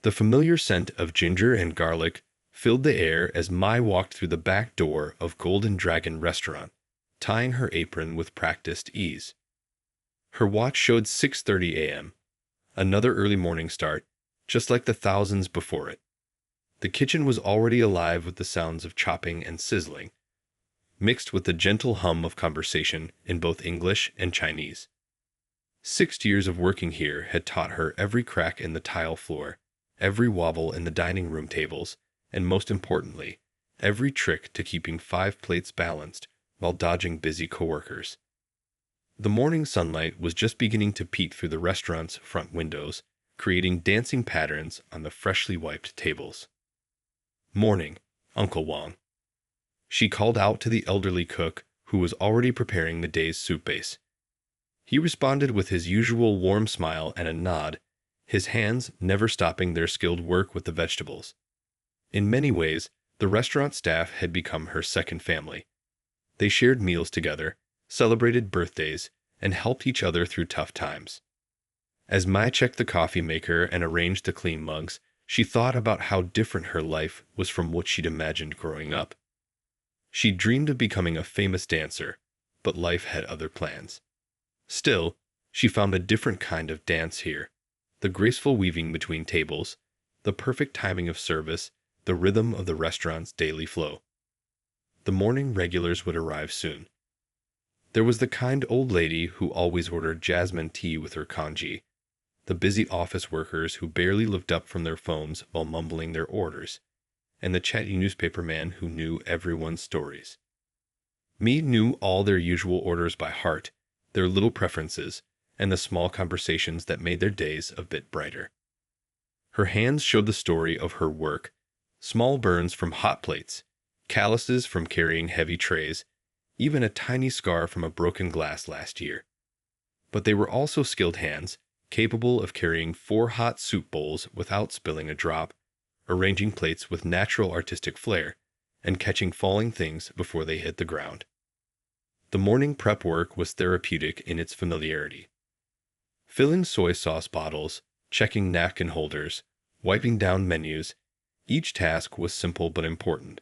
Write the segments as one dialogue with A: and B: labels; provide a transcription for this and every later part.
A: The familiar scent of ginger and garlic filled the air as Mai walked through the back door of Golden Dragon Restaurant, tying her apron with practiced ease. Her watch showed 6:30 a.m., another early morning start, just like the thousands before it. The kitchen was already alive with the sounds of chopping and sizzling, mixed with the gentle hum of conversation in both English and Chinese. 6 years of working here had taught her every crack in the tile floor, every wobble in the dining room tables, and most importantly, every trick to keeping 5 plates balanced while dodging busy coworkers. The morning sunlight was just beginning to peek through the restaurant's front windows, creating dancing patterns on the freshly wiped tables. "Morning, Uncle Wang." She called out to the elderly cook who was already preparing the day's soup base. He responded with his usual warm smile and a nod, his hands never stopping their skilled work with the vegetables. In many ways, the restaurant staff had become her second family. They shared meals together, celebrated birthdays, and helped each other through tough times. As Mai checked the coffee maker and arranged the clean mugs, she thought about how different her life was from what she'd imagined growing up. She dreamed of becoming a famous dancer, but life had other plans. Still, she found a different kind of dance here. The graceful weaving between tables, the perfect timing of service, the rhythm of the restaurant's daily flow. The morning regulars would arrive soon. There was the kind old lady who always ordered jasmine tea with her congee, the busy office workers who barely looked up from their phones while mumbling their orders, and the chatty newspaper man who knew everyone's stories. Mi knew all their usual orders by heart, their little preferences, and the small conversations that made their days a bit brighter. Her hands showed the story of her work, small burns from hot plates, calluses from carrying heavy trays, even a tiny scar from a broken glass last year. But they were also skilled hands, capable of carrying 4 hot soup bowls without spilling a drop, arranging plates with natural artistic flair, and catching falling things before they hit the ground. The morning prep work was therapeutic in its familiarity. Filling soy sauce bottles, checking napkin holders, wiping down menus, each task was simple but important.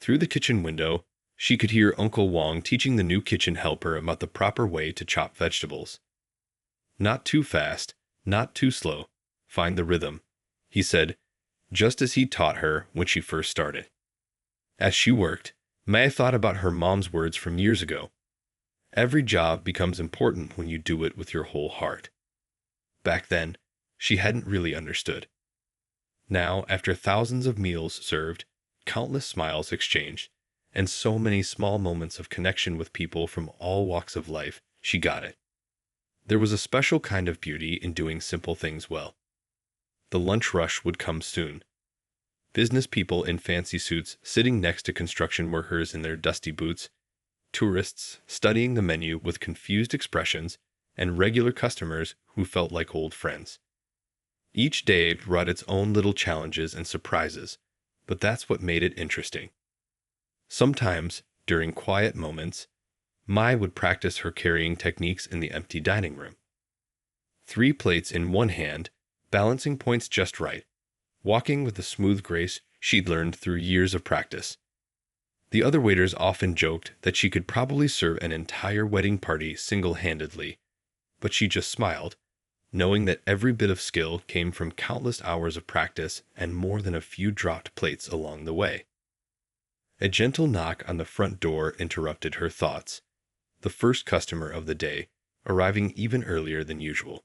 A: Through the kitchen window, she could hear Uncle Wang teaching the new kitchen helper about the proper way to chop vegetables. "Not too fast, not too slow. Find the rhythm," he said, just as he taught her when she first started. As she worked, Mai thought about her mom's words from years ago. Every job becomes important when you do it with your whole heart. Back then, she hadn't really understood. Now, after thousands of meals served, countless smiles exchanged, and so many small moments of connection with people from all walks of life, she got it. There was a special kind of beauty in doing simple things well. The lunch rush would come soon. Business people in fancy suits sitting next to construction workers in their dusty boots, tourists studying the menu with confused expressions, and regular customers who felt like old friends. Each day brought its own little challenges and surprises, but that's what made it interesting. Sometimes, during quiet moments, Mai would practice her carrying techniques in the empty dining room. 3 plates in one hand, balancing points just right, walking with the smooth grace she'd learned through years of practice. The other waiters often joked that she could probably serve an entire wedding party single-handedly, but she just smiled, knowing that every bit of skill came from countless hours of practice and more than a few dropped plates along the way. A gentle knock on the front door interrupted her thoughts, the first customer of the day, arriving even earlier than usual.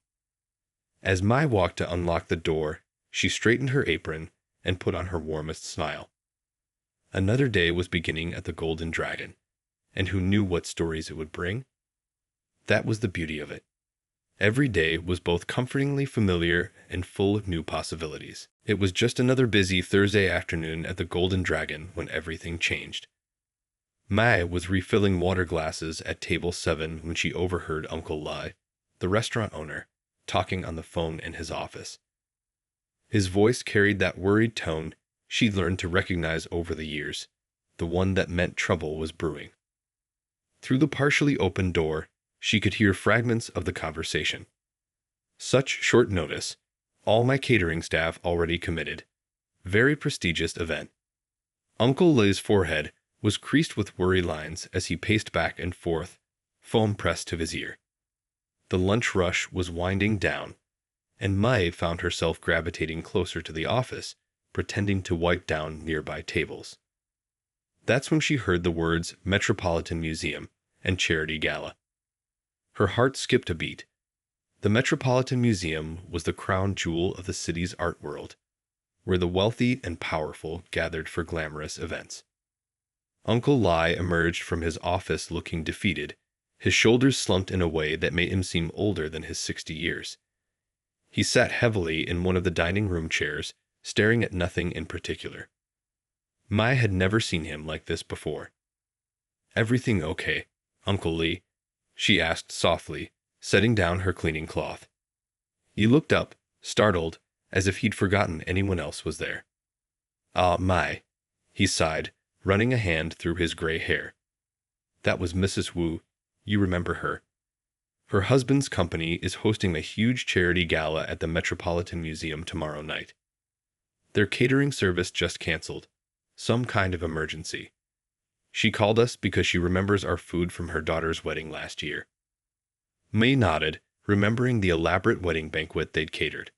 A: As Mai walked to unlock the door, she straightened her apron and put on her warmest smile. Another day was beginning at the Golden Dragon, and who knew what stories it would bring? That was the beauty of it. Every day was both comfortingly familiar and full of new possibilities. It was just another busy Thursday afternoon at the Golden Dragon when everything changed. Mai was refilling water glasses at table 7 when she overheard Uncle Lai, the restaurant owner, talking on the phone in his office. His voice carried that worried tone she'd learned to recognize over the years, the one that meant trouble was brewing. Through the partially open door, she could hear fragments of the conversation. "Such short notice. All my catering staff already committed. Very prestigious event. Uncle Lay's forehead was creased with worry lines as he paced back and forth, foam pressed to his ear. The lunch rush was winding down, and Mai found herself gravitating closer to the office, pretending to wipe down nearby tables. That's when she heard the words Metropolitan Museum and Charity Gala. Her heart skipped a beat. The Metropolitan Museum was the crown jewel of the city's art world, where the wealthy and powerful gathered for glamorous events. Uncle Lai emerged from his office looking defeated, his shoulders slumped in a way that made him seem older than his 60 years. He sat heavily in one of the dining room chairs, staring at nothing in particular. Mai had never seen him like this before. "Everything okay, Uncle Lee?" she asked softly, setting down her cleaning cloth. He looked up, startled, as if he'd forgotten anyone else was there. "Ah, Mai," he sighed, running a hand through his gray hair. "That was Mrs. Wu. You remember her. Her husband's company is hosting a huge charity gala at the Metropolitan Museum tomorrow night. Their catering service just canceled. Some kind of emergency. She called us because she remembers our food from her daughter's wedding last year." May nodded, remembering the elaborate wedding banquet they'd catered.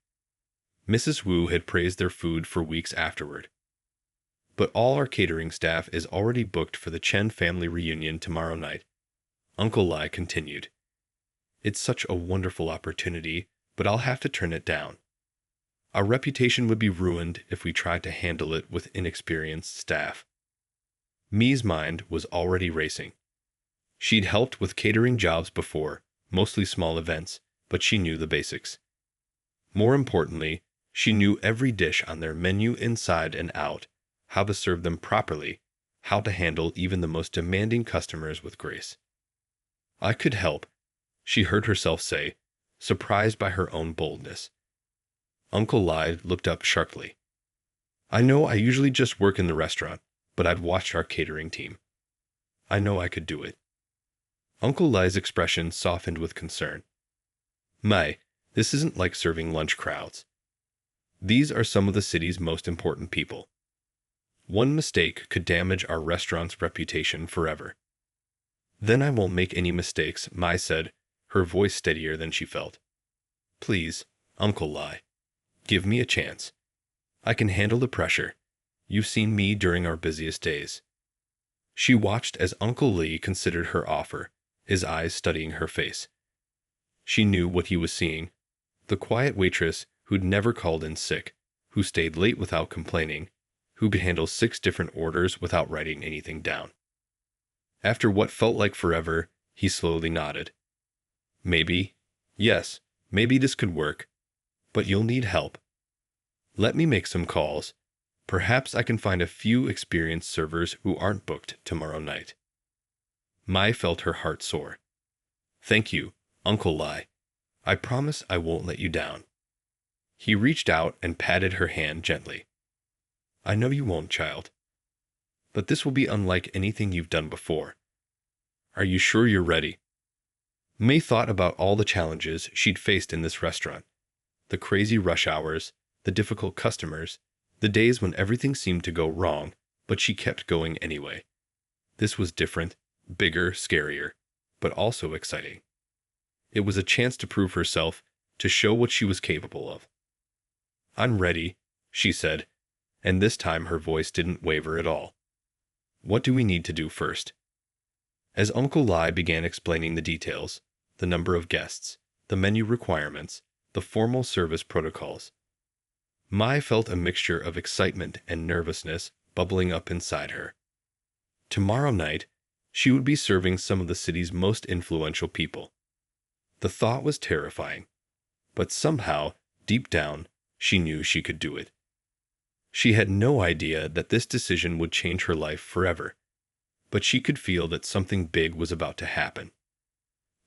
A: Mrs. Wu had praised their food for weeks afterward. "But all our catering staff is already booked for the Chen family reunion tomorrow night," Uncle Lai continued. "It's such a wonderful opportunity, but I'll have to turn it down. Our reputation would be ruined if we tried to handle it with inexperienced staff." Mi's mind was already racing. She'd helped with catering jobs before, mostly small events, but she knew the basics. More importantly, she knew every dish on their menu inside and out, how to serve them properly, how to handle even the most demanding customers with grace. "I could help," she heard herself say, surprised by her own boldness. Uncle Lai looked up sharply. "I know I usually just work in the restaurant, but I've watched our catering team. I know I could do it." Uncle Lai's expression softened with concern. "Mai, this isn't like serving lunch crowds. These are some of the city's most important people. One mistake could damage our restaurant's reputation forever." "Then I won't make any mistakes," Mai said, her voice steadier than she felt. "Please, Uncle Lai, give me a chance. I can handle the pressure. You've seen me during our busiest days." She watched as Uncle Lee considered her offer, his eyes studying her face. She knew what he was seeing. The quiet waitress who'd never called in sick, who stayed late without complaining, who could handle 6 different orders without writing anything down. After what felt like forever, he slowly nodded. "Maybe, yes, maybe this could work. But you'll need help. Let me make some calls. Perhaps I can find a few experienced servers who aren't booked tomorrow night." Mai felt her heart soar. "Thank you, Uncle Lai. I promise I won't let you down." He reached out and patted her hand gently. "I know you won't, child. But this will be unlike anything you've done before. Are you sure you're ready?" May thought about all the challenges she'd faced in this restaurant. The crazy rush hours, the difficult customers, the days when everything seemed to go wrong, but she kept going anyway. This was different, bigger, scarier, but also exciting. It was a chance to prove herself, to show what she was capable of. "I'm ready," she said, and this time her voice didn't waver at all. "What do we need to do first?" As Uncle Lai began explaining the details, the number of guests, the menu requirements, the formal service protocols, Mai felt a mixture of excitement and nervousness bubbling up inside her. Tomorrow night, she would be serving some of the city's most influential people. The thought was terrifying, but somehow, deep down, she knew she could do it. She had no idea that this decision would change her life forever, but she could feel that something big was about to happen.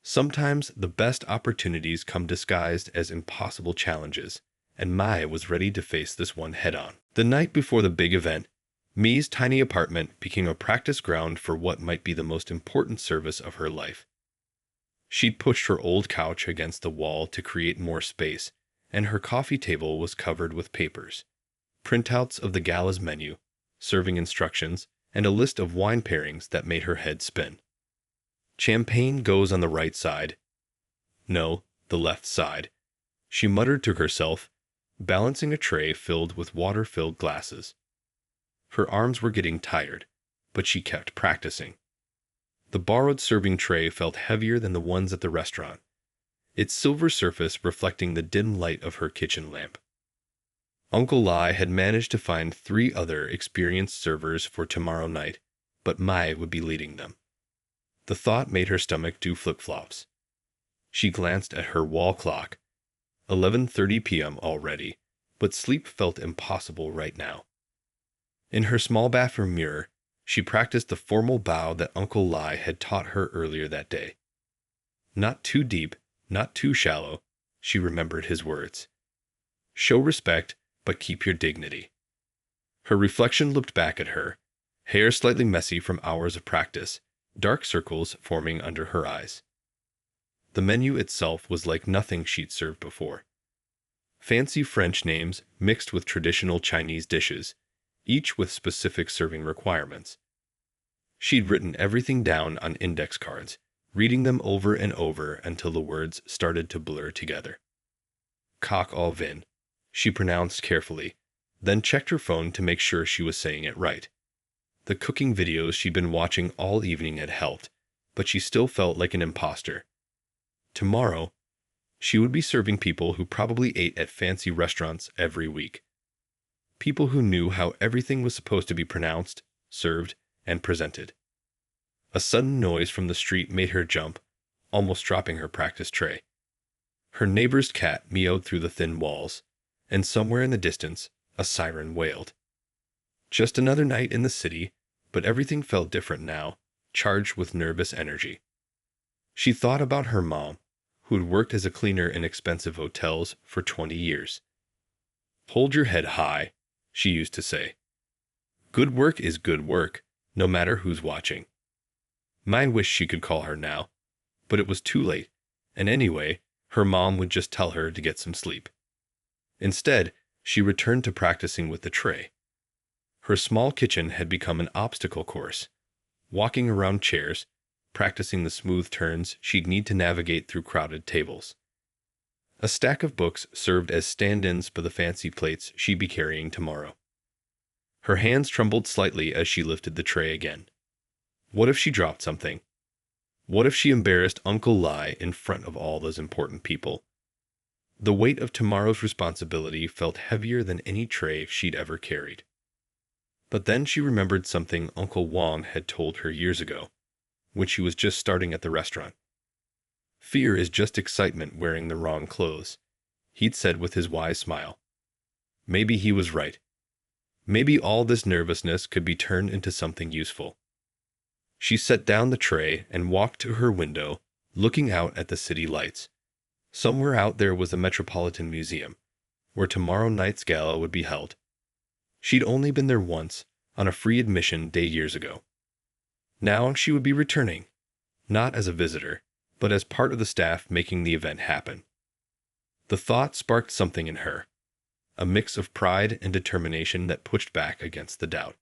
A: Sometimes the best opportunities come disguised as impossible challenges, and Mai was ready to face this one head-on. The night before the big event, Mi's tiny apartment became a practice ground for what might be the most important service of her life. She'd pushed her old couch against the wall to create more space, and her coffee table was covered with papers, printouts of the gala's menu, serving instructions, and a list of wine pairings that made her head spin. Champagne goes on the right side. No, the left side, she muttered to herself, balancing a tray filled with water-filled glasses. Her arms were getting tired, but she kept practicing. The borrowed serving tray felt heavier than the ones at the restaurant, its silver surface reflecting the dim light of her kitchen lamp. Uncle Lai had managed to find 3 other experienced servers for tomorrow night, but Mai would be leading them. The thought made her stomach do flip-flops. She glanced at her wall clock. 11:30 p.m. already, but sleep felt impossible right now. In her small bathroom mirror, she practiced the formal bow that Uncle Lai had taught her earlier that day. Not too deep, not too shallow, she remembered his words. Show respect, but keep your dignity. Her reflection looked back at her, hair slightly messy from hours of practice, dark circles forming under her eyes. The menu itself was like nothing she'd served before. Fancy French names mixed with traditional Chinese dishes, each with specific serving requirements. She'd written everything down on index cards, reading them over and over until the words started to blur together. Coq au vin, she pronounced carefully, then checked her phone to make sure she was saying it right. The cooking videos she'd been watching all evening had helped, but she still felt like an imposter. Tomorrow, she would be serving people who probably ate at fancy restaurants every week. People who knew how everything was supposed to be pronounced, served, and presented. A sudden noise from the street made her jump, almost dropping her practice tray. Her neighbor's cat meowed through the thin walls, and somewhere in the distance, a siren wailed. Just another night in the city, but everything felt different now, charged with nervous energy. She thought about her mom, who had worked as a cleaner in expensive hotels for 20 years. Hold your head high, she used to say. Good work is good work, no matter who's watching. Mai wished she could call her now, but it was too late, and anyway, her mom would just tell her to get some sleep. Instead, she returned to practicing with the tray. Her small kitchen had become an obstacle course, walking around chairs, practicing the smooth turns she'd need to navigate through crowded tables. A stack of books served as stand-ins for the fancy plates she'd be carrying tomorrow. Her hands trembled slightly as she lifted the tray again. What if she dropped something? What if she embarrassed Uncle Lai in front of all those important people? The weight of tomorrow's responsibility felt heavier than any tray she'd ever carried. But then she remembered something Uncle Wang had told her years ago, when she was just starting at the restaurant. Fear is just excitement wearing the wrong clothes, he'd said with his wise smile. Maybe he was right. Maybe all this nervousness could be turned into something useful. She set down the tray and walked to her window, looking out at the city lights. Somewhere out there was the Metropolitan Museum, where tomorrow night's gala would be held. She'd only been there once, on a free admission day years ago. Now she would be returning, not as a visitor, but as part of the staff making the event happen. The thought sparked something in her, a mix of pride and determination that pushed back against the doubt.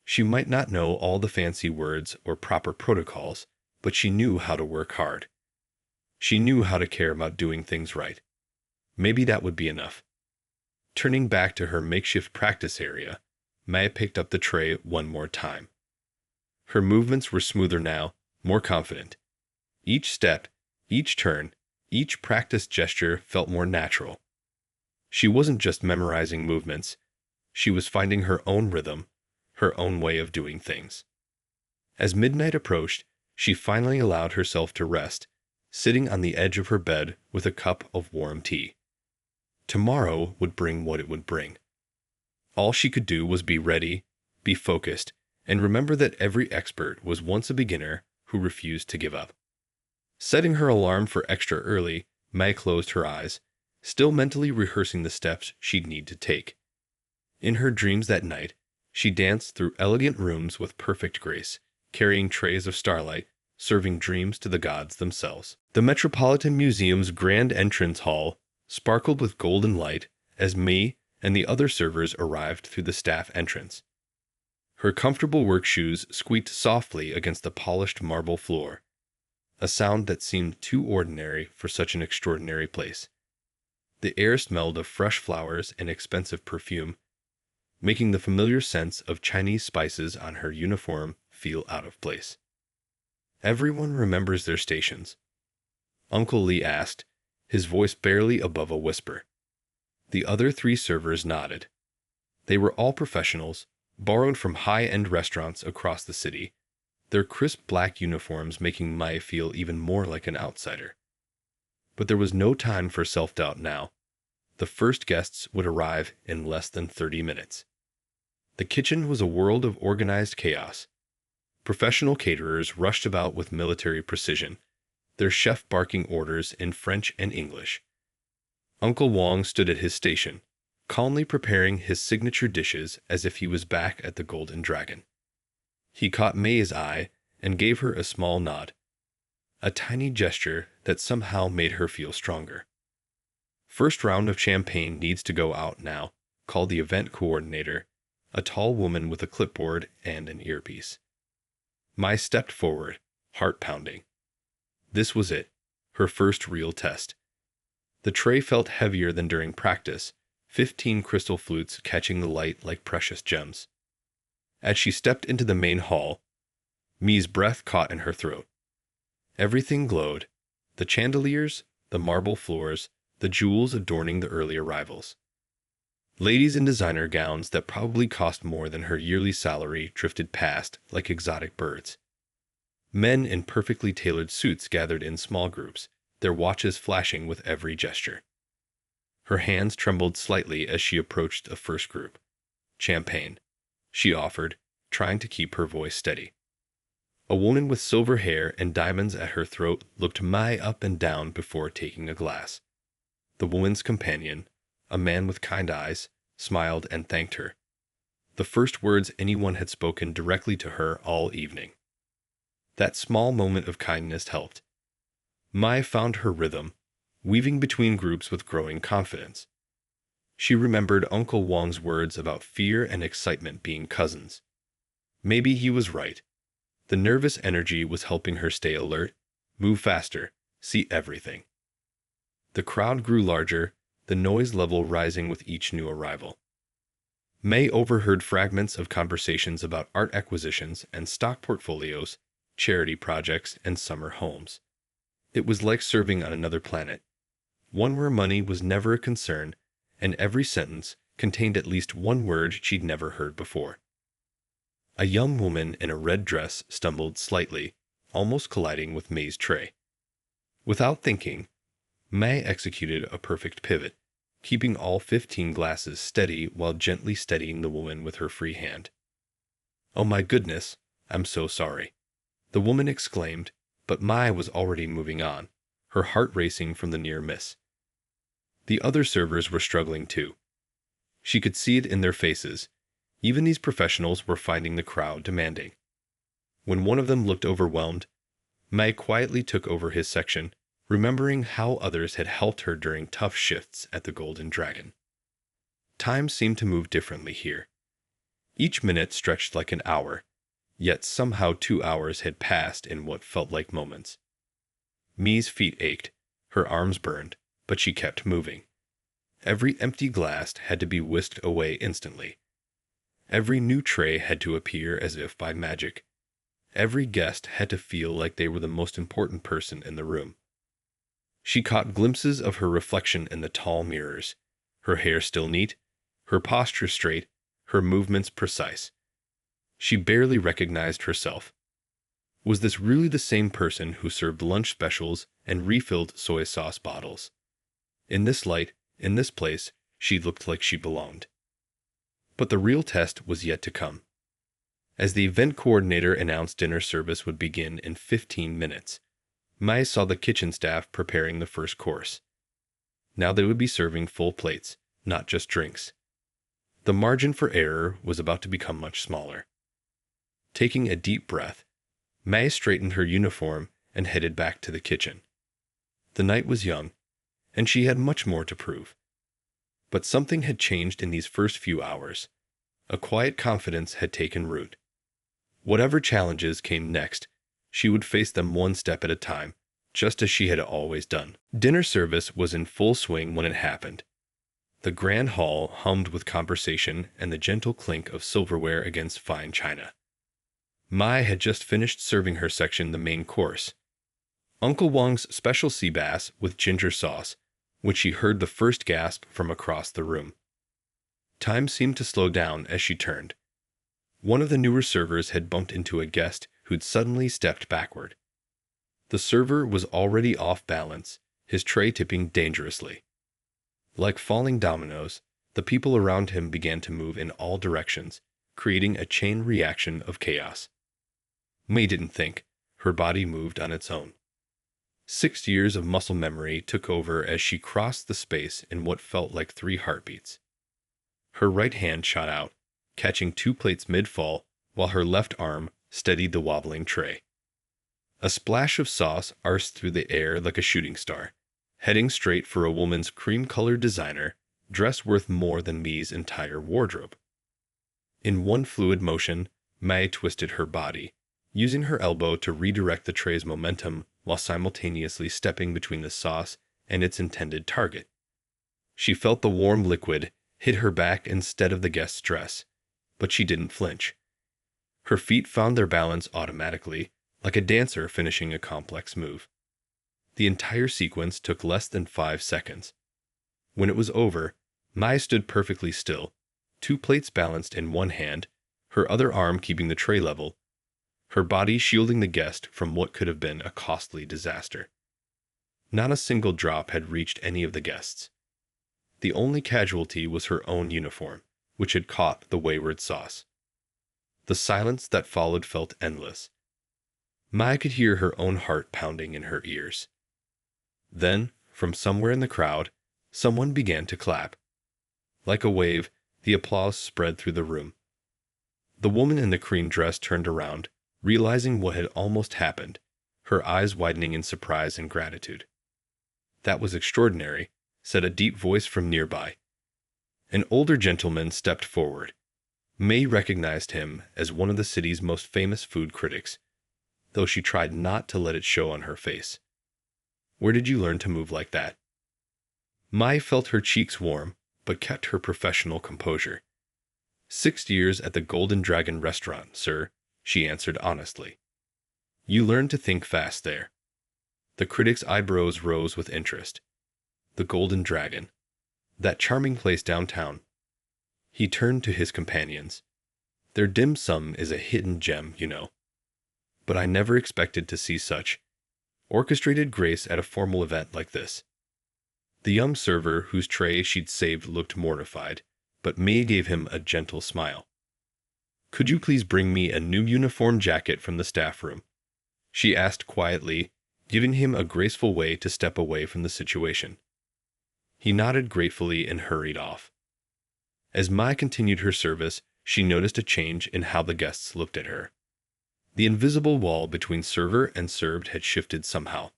A: She might not know all the fancy words or proper protocols, but she knew how to work hard. She knew how to care about doing things right. Maybe that would be enough. Turning back to her makeshift practice area, Mai picked up the tray one more time. Her movements were smoother now, more confident. Each step, each turn, each practice gesture felt more natural. She wasn't just memorizing movements. She was finding her own rhythm, her own way of doing things. As midnight approached, she finally allowed herself to rest, sitting on the edge of her bed with a cup of warm tea. Tomorrow would bring what it would bring. All she could do was be ready, be focused, and remember that every expert was once a beginner who refused to give up. Setting her alarm for extra early, Mai closed her eyes, still mentally rehearsing the steps she'd need to take. In her dreams that night, she danced through elegant rooms with perfect grace, carrying trays of starlight, serving dreams to the gods themselves. The Metropolitan Museum's grand entrance hall sparkled with golden light as Mei and the other servers arrived through the staff entrance. Her comfortable work shoes squeaked softly against the polished marble floor, a sound that seemed too ordinary for such an extraordinary place. The air smelled of fresh flowers and expensive perfume, making the familiar scents of Chinese spices on her uniform feel out of place. "Everyone remembers their stations?" Uncle Lee asked, his voice barely above a whisper. The other 3 servers nodded. They were all professionals, borrowed from high-end restaurants across the city, their crisp black uniforms making Mai feel even more like an outsider. But there was no time for self-doubt now. The first guests would arrive in less than 30 minutes. The kitchen was a world of organized chaos. Professional caterers rushed about with military precision, their chef barking orders in French and English. Uncle Wong stood at his station, calmly preparing his signature dishes as if he was back at the Golden Dragon. He caught Mei's eye and gave her a small nod, a tiny gesture that somehow made her feel stronger. "First round of champagne needs to go out now," called the event coordinator, a tall woman with a clipboard and an earpiece. Mai stepped forward, heart pounding. This was it, her first real test. The tray felt heavier than during practice, 15 crystal flutes catching the light like precious gems. As she stepped into the main hall, Mei's breath caught in her throat. Everything glowed, the chandeliers, the marble floors, the jewels adorning the early arrivals. Ladies in designer gowns that probably cost more than her yearly salary drifted past like exotic birds. Men in perfectly tailored suits gathered in small groups, their watches flashing with every gesture. Her hands trembled slightly as she approached the first group. "Champagne," she offered, trying to keep her voice steady. A woman with silver hair and diamonds at her throat looked Mai up and down before taking a glass. The woman's companion, a man with kind eyes, smiled and thanked her. The first words anyone had spoken directly to her all evening. That small moment of kindness helped. Mai found her rhythm, weaving between groups with growing confidence. She remembered Uncle Wong's words about fear and excitement being cousins. Maybe he was right. The nervous energy was helping her stay alert, move faster, see everything. The crowd grew larger, the noise level rising with each new arrival. Mai overheard fragments of conversations about art acquisitions and stock portfolios, charity projects, and summer homes. It was like serving on another planet, one where money was never a concern, and every sentence contained at least one word she'd never heard before. A young woman in a red dress stumbled slightly, almost colliding with Mei's tray. Without thinking, Mai executed a perfect pivot, keeping all 15 glasses steady while gently steadying the woman with her free hand. "Oh my goodness, I'm so sorry," the woman exclaimed, but Mai was already moving on, her heart racing from the near miss. The other servers were struggling too. She could see it in their faces. Even these professionals were finding the crowd demanding. When one of them looked overwhelmed, Mai quietly took over his section, remembering how others had helped her during tough shifts at the Golden Dragon. Time seemed to move differently here. Each minute stretched like an hour, yet somehow 2 hours had passed in what felt like moments. Mei's feet ached, her arms burned, but she kept moving. Every empty glass had to be whisked away instantly. Every new tray had to appear as if by magic. Every guest had to feel like they were the most important person in the room. She caught glimpses of her reflection in the tall mirrors, her hair still neat, her posture straight, her movements precise. She barely recognized herself. Was this really the same person who served lunch specials and refilled soy sauce bottles? In this light, in this place, she looked like she belonged. But the real test was yet to come. As the event coordinator announced dinner service would begin in 15 minutes, Mai saw the kitchen staff preparing the first course. Now they would be serving full plates, not just drinks. The margin for error was about to become much smaller. Taking a deep breath, Mai straightened her uniform and headed back to the kitchen. The night was young, and she had much more to prove. But something had changed in these first few hours. A quiet confidence had taken root. Whatever challenges came next, she would face them one step at a time, just as she had always done. Dinner service was in full swing when it happened. The grand hall hummed with conversation and the gentle clink of silverware against fine china. Mai had just finished serving her section the main course, Uncle Wong's special sea bass with ginger sauce, which she heard the first gasp from across the room. Time seemed to slow down as she turned. One of the newer servers had bumped into a guest who'd suddenly stepped backward. The server was already off balance, his tray tipping dangerously. Like falling dominoes, the people around him began to move in all directions, creating a chain reaction of chaos. May didn't think. Her body moved on its own. 6 years of muscle memory took over as she crossed the space in what felt like 3 heartbeats. Her right hand shot out, catching 2 plates mid-fall, while her left arm steadied the wobbling tray. A splash of sauce arced through the air like a shooting star, heading straight for a woman's cream-colored designer, dress worth more than Mi's entire wardrobe. In one fluid motion, Mai twisted her body, using her elbow to redirect the tray's momentum while simultaneously stepping between the sauce and its intended target. She felt the warm liquid hit her back instead of the guest's dress, but she didn't flinch. Her feet found their balance automatically, like a dancer finishing a complex move. The entire sequence took less than 5 seconds. When it was over, Mai stood perfectly still, 2 plates balanced in one hand, her other arm keeping the tray level, her body shielding the guest from what could have been a costly disaster. Not a single drop had reached any of the guests. The only casualty was her own uniform, which had caught the wayward sauce. The silence that followed felt endless. Mai could hear her own heart pounding in her ears. Then, from somewhere in the crowd, someone began to clap. Like a wave, the applause spread through the room. The woman in the cream dress turned around, realizing what had almost happened, her eyes widening in surprise and gratitude. "That was extraordinary," said a deep voice from nearby. An older gentleman stepped forward. May recognized him as one of the city's most famous food critics, though she tried not to let it show on her face. "Where did you learn to move like that?" Mai felt her cheeks warm, but kept her professional composure. 6 years at the Golden Dragon restaurant, sir," she answered honestly. "You learned to think fast there." The critic's eyebrows rose with interest. The Golden Dragon. That charming place downtown. He turned to his companions. "Their dim sum is a hidden gem, you know. But I never expected to see such orchestrated grace at a formal event like this." The young server whose tray she'd saved looked mortified, but May gave him a gentle smile. "Could you please bring me a new uniform jacket from the staff room?" she asked quietly, giving him a graceful way to step away from the situation. He nodded gratefully and hurried off. As Mai continued her service, she noticed a change in how the guests looked at her. The invisible wall between server and served had shifted somehow.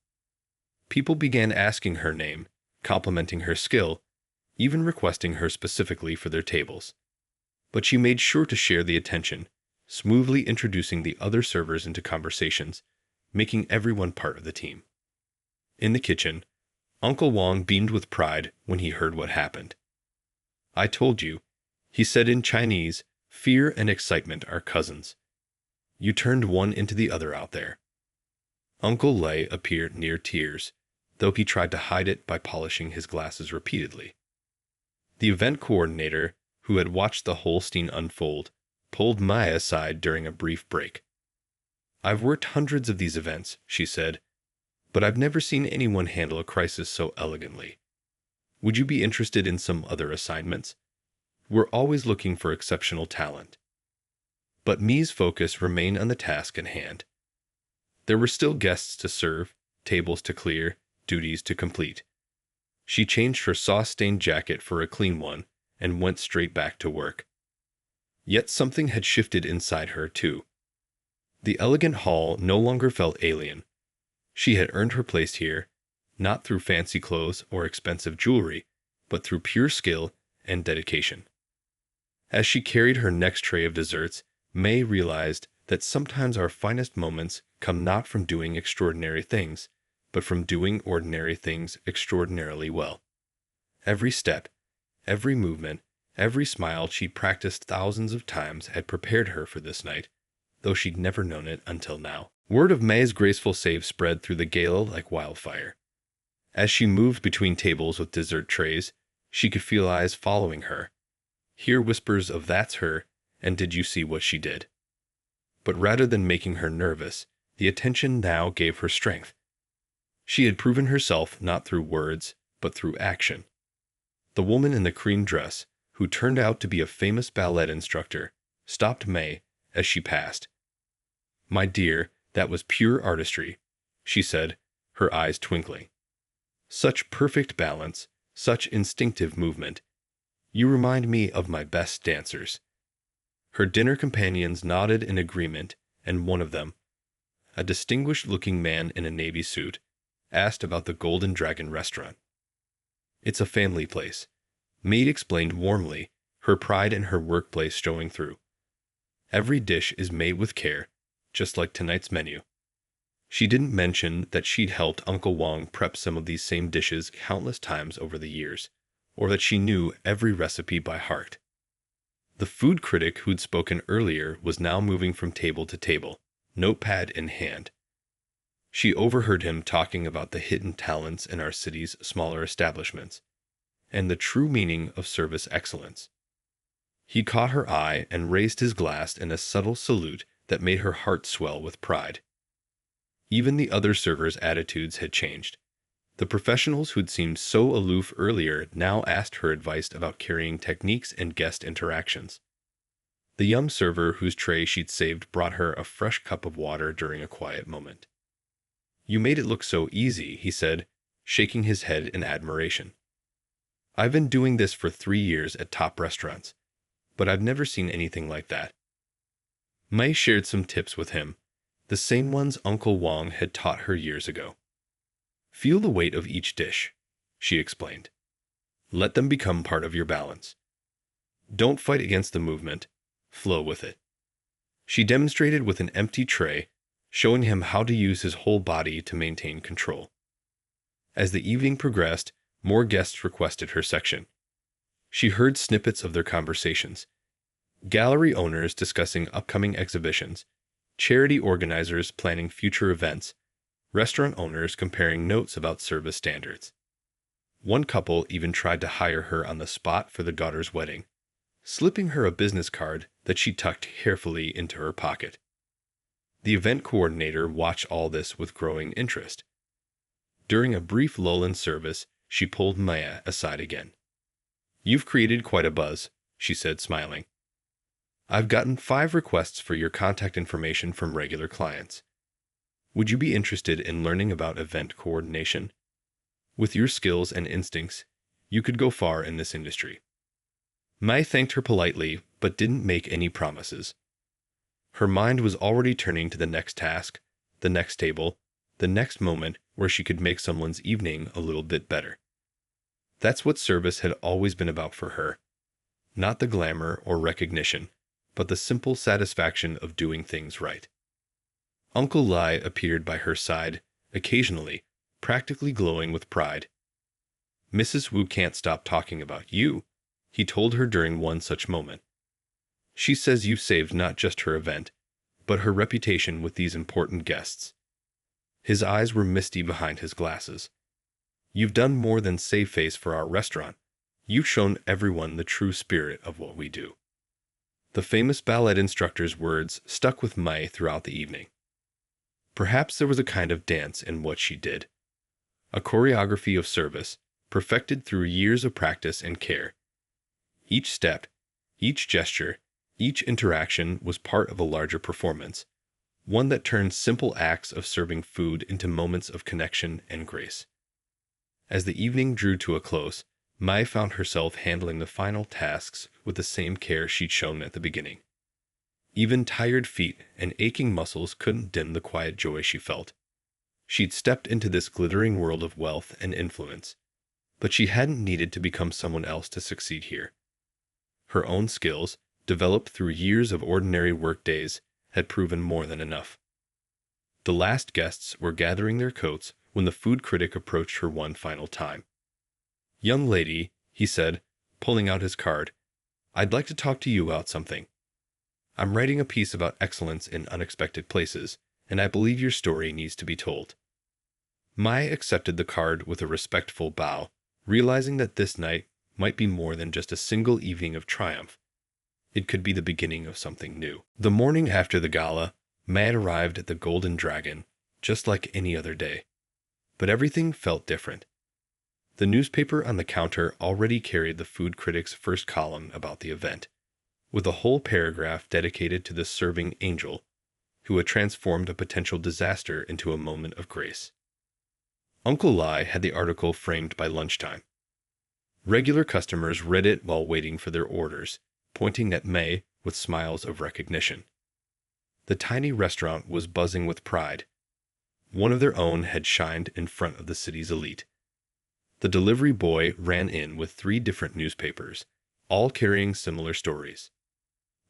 A: People began asking her name, complimenting her skill, even requesting her specifically for their tables. But she made sure to share the attention, smoothly introducing the other servers into conversations, making everyone part of the team. In the kitchen, Uncle Wong beamed with pride when he heard what happened. "I told you," he said in Chinese, "fear and excitement are cousins. You turned one into the other out there." Uncle Lei appeared near tears, though he tried to hide it by polishing his glasses repeatedly. The event coordinator, who had watched the whole scene unfold, pulled Mai aside during a brief break. "I've worked hundreds of these events," she said, "but I've never seen anyone handle a crisis so elegantly. Would you be interested in some other assignments? We're always looking for exceptional talent." But Mi's focus remained on the task at hand. There were still guests to serve, tables to clear, duties to complete. She changed her sauce-stained jacket for a clean one and went straight back to work. Yet something had shifted inside her, too. The elegant hall no longer felt alien. She had earned her place here, not through fancy clothes or expensive jewelry, but through pure skill and dedication. As she carried her next tray of desserts, May realized that sometimes our finest moments come not from doing extraordinary things, but from doing ordinary things extraordinarily well. Every step, every movement, every smile she'd practiced thousands of times had prepared her for this night, though she'd never known it until now. Word of May's graceful save spread through the gala like wildfire. As she moved between tables with dessert trays, she could feel eyes following her, hear whispers of "that's her," and "did you see what she did?" But rather than making her nervous, the attention now gave her strength. She had proven herself not through words, but through action. The woman in the cream dress, who turned out to be a famous ballet instructor, stopped May as she passed. "My dear, that was pure artistry," she said, her eyes twinkling. "Such perfect balance, such instinctive movement. You remind me of my best dancers." Her dinner companions nodded in agreement, and one of them, a distinguished-looking man in a navy suit, asked about the Golden Dragon restaurant. "It's a family place," Meade explained warmly, her pride in her workplace showing through. "Every dish is made with care, just like tonight's menu." She didn't mention that she'd helped Uncle Wong prep some of these same dishes countless times over the years, or that she knew every recipe by heart. The food critic who'd spoken earlier was now moving from table to table, notepad in hand. She overheard him talking about the hidden talents in our city's smaller establishments, and the true meaning of service excellence. He caught her eye and raised his glass in a subtle salute that made her heart swell with pride. Even the other servers' attitudes had changed. The professionals who'd seemed so aloof earlier now asked her advice about carrying techniques and guest interactions. The young server whose tray she'd saved brought her a fresh cup of water during a quiet moment. "You made it look so easy," he said, shaking his head in admiration. "I've been doing this for 3 years at top restaurants, but I've never seen anything like that." May shared some tips with him, the same ones Uncle Wong had taught her years ago. "Feel the weight of each dish," she explained. "Let them become part of your balance. Don't fight against the movement, flow with it." She demonstrated with an empty tray, showing him how to use his whole body to maintain control. As the evening progressed, more guests requested her section. She heard snippets of their conversations. Gallery owners discussing upcoming exhibitions, charity organizers planning future events, restaurant owners comparing notes about service standards. One couple even tried to hire her on the spot for the daughter's wedding, slipping her a business card that she tucked carefully into her pocket. The event coordinator watched all this with growing interest. During a brief lull in service, she pulled Maya aside again. "You've created quite a buzz," she said, smiling. "I've gotten 5 requests for your contact information from regular clients. Would you be interested in learning about event coordination? With your skills and instincts, you could go far in this industry." Mai thanked her politely, but didn't make any promises. Her mind was already turning to the next task, the next table, the next moment where she could make someone's evening a little bit better. That's what service had always been about for her. Not the glamour or recognition, but the simple satisfaction of doing things right. Uncle Lai appeared by her side, occasionally, practically glowing with pride. "Mrs. Wu can't stop talking about you," he told her during one such moment. "She says you saved not just her event, but her reputation with these important guests." His eyes were misty behind his glasses. "You've done more than save face for our restaurant. You've shown everyone the true spirit of what we do." The famous ballet instructor's words stuck with Mai throughout the evening. Perhaps there was a kind of dance in what she did. A choreography of service, perfected through years of practice and care. Each step, each gesture, each interaction was part of a larger performance, one that turned simple acts of serving food into moments of connection and grace. As the evening drew to a close, Mai found herself handling the final tasks with the same care she'd shown at the beginning. Even tired feet and aching muscles couldn't dim the quiet joy she felt. She'd stepped into this glittering world of wealth and influence, but she hadn't needed to become someone else to succeed here. Her own skills, developed through years of ordinary workdays, had proven more than enough. The last guests were gathering their coats when the food critic approached her one final time. "Young lady," he said, pulling out his card, "I'd like to talk to you about something. I'm writing a piece about excellence in unexpected places, and I believe your story needs to be told." Mai accepted the card with a respectful bow, realizing that this night might be more than just a single evening of triumph. It could be the beginning of something new. The morning after the gala, Mai arrived at the Golden Dragon, just like any other day. But everything felt different. The newspaper on the counter already carried the food critic's first column about the event, with a whole paragraph dedicated to the serving angel, who had transformed a potential disaster into a moment of grace. Uncle Lai had the article framed by lunchtime. Regular customers read it while waiting for their orders, pointing at May with smiles of recognition. The tiny restaurant was buzzing with pride. One of their own had shined in front of the city's elite. The delivery boy ran in with 3 different newspapers, all carrying similar stories.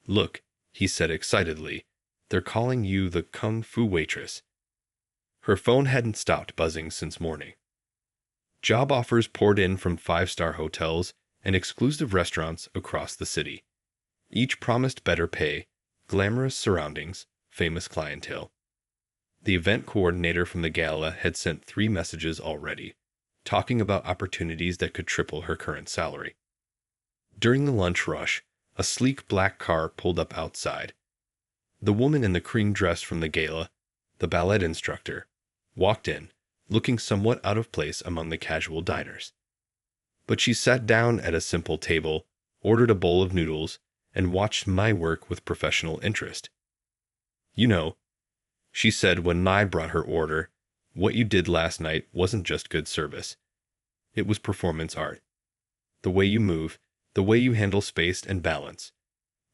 A: "Look," he said excitedly, "they're calling you the Kung Fu waitress." Her phone hadn't stopped buzzing since morning. Job offers poured in from 5-star hotels and exclusive restaurants across the city. Each promised better pay, glamorous surroundings, famous clientele. The event coordinator from the gala had sent 3 messages already, talking about opportunities that could triple her current salary. During the lunch rush, a sleek black car pulled up outside. The woman in the cream dress from the gala, the ballet instructor, walked in, looking somewhat out of place among the casual diners. But she sat down at a simple table, ordered a bowl of noodles, and watched my work with professional interest. "You know," she said when Mai brought her order, "what you did last night wasn't just good service. It was performance art. The way you move, the way you handle space and balance.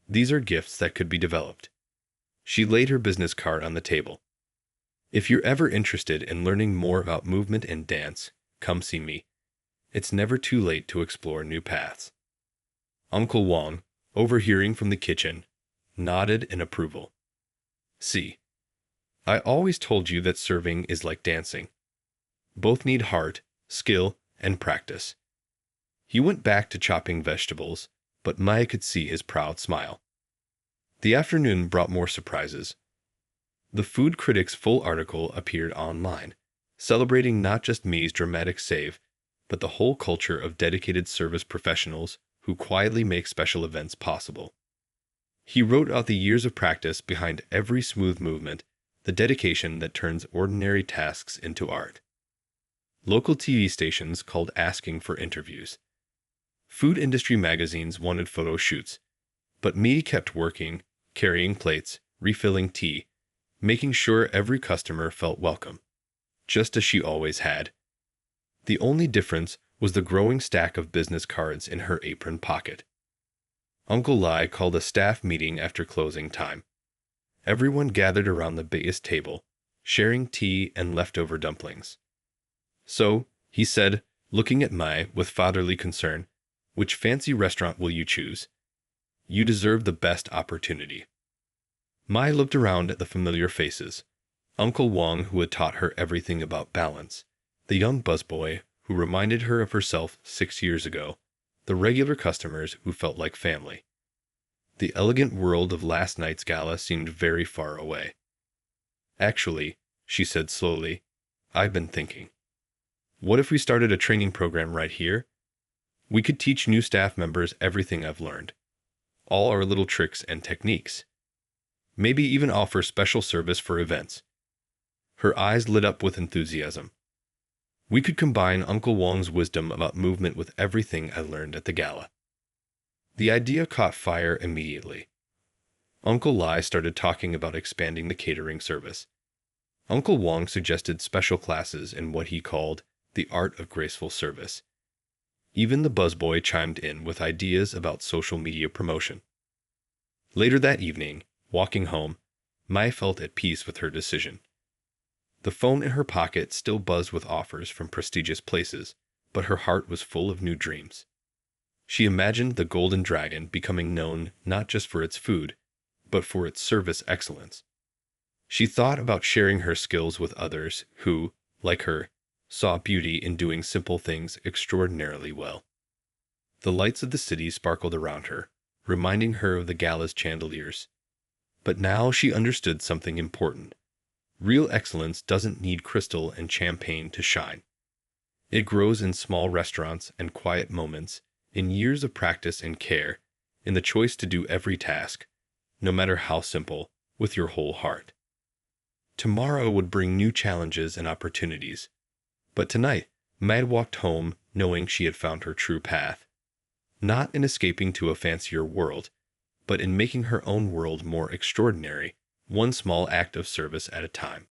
A: These are gifts that could be developed." She laid her business card on the table. "If you're ever interested in learning more about movement and dance, come see me. It's never too late to explore new paths." Uncle Wong, overhearing from the kitchen, nodded in approval. "See, I always told you that serving is like dancing. Both need heart, skill, and practice." He went back to chopping vegetables, but Maya could see his proud smile. The afternoon brought more surprises. The food critic's full article appeared online, celebrating not just Mi's dramatic save, but the whole culture of dedicated service professionals who quietly make special events possible. He wrote out the years of practice behind every smooth movement, the dedication that turns ordinary tasks into art. Local TV stations called asking for interviews. Food industry magazines wanted photo shoots, but Mi kept working, carrying plates, refilling tea, making sure every customer felt welcome, just as she always had. The only difference was the growing stack of business cards in her apron pocket. Uncle Lai called a staff meeting after closing time. Everyone gathered around the biggest table, sharing tea and leftover dumplings. "So," he said, looking at Mai with fatherly concern, "which fancy restaurant will you choose? You deserve the best opportunity." Mai looked around at the familiar faces. Uncle Wong, who had taught her everything about balance, the young busboy who reminded her of herself 6 years ago, the regular customers who felt like family. The elegant world of last night's gala seemed very far away. "Actually," she said slowly, "I've been thinking. What if we started a training program right here? We could teach new staff members everything I've learned, all our little tricks and techniques. Maybe even offer special service for events." Her eyes lit up with enthusiasm. "We could combine Uncle Wong's wisdom about movement with everything I learned at the gala." The idea caught fire immediately. Uncle Lai started talking about expanding the catering service. Uncle Wong suggested special classes in what he called the art of graceful service. Even the busboy chimed in with ideas about social media promotion. Later that evening, walking home, Mai felt at peace with her decision. The phone in her pocket still buzzed with offers from prestigious places, but her heart was full of new dreams. She imagined the Golden Dragon becoming known not just for its food, but for its service excellence. She thought about sharing her skills with others who, like her, saw beauty in doing simple things extraordinarily well. The lights of the city sparkled around her, reminding her of the gala's chandeliers. But now she understood something important. Real excellence doesn't need crystal and champagne to shine. It grows in small restaurants and quiet moments, in years of practice and care, in the choice to do every task, no matter how simple, with your whole heart. Tomorrow would bring new challenges and opportunities. But tonight, Mad walked home knowing she had found her true path. Not in escaping to a fancier world, but in making her own world more extraordinary, one small act of service at a time.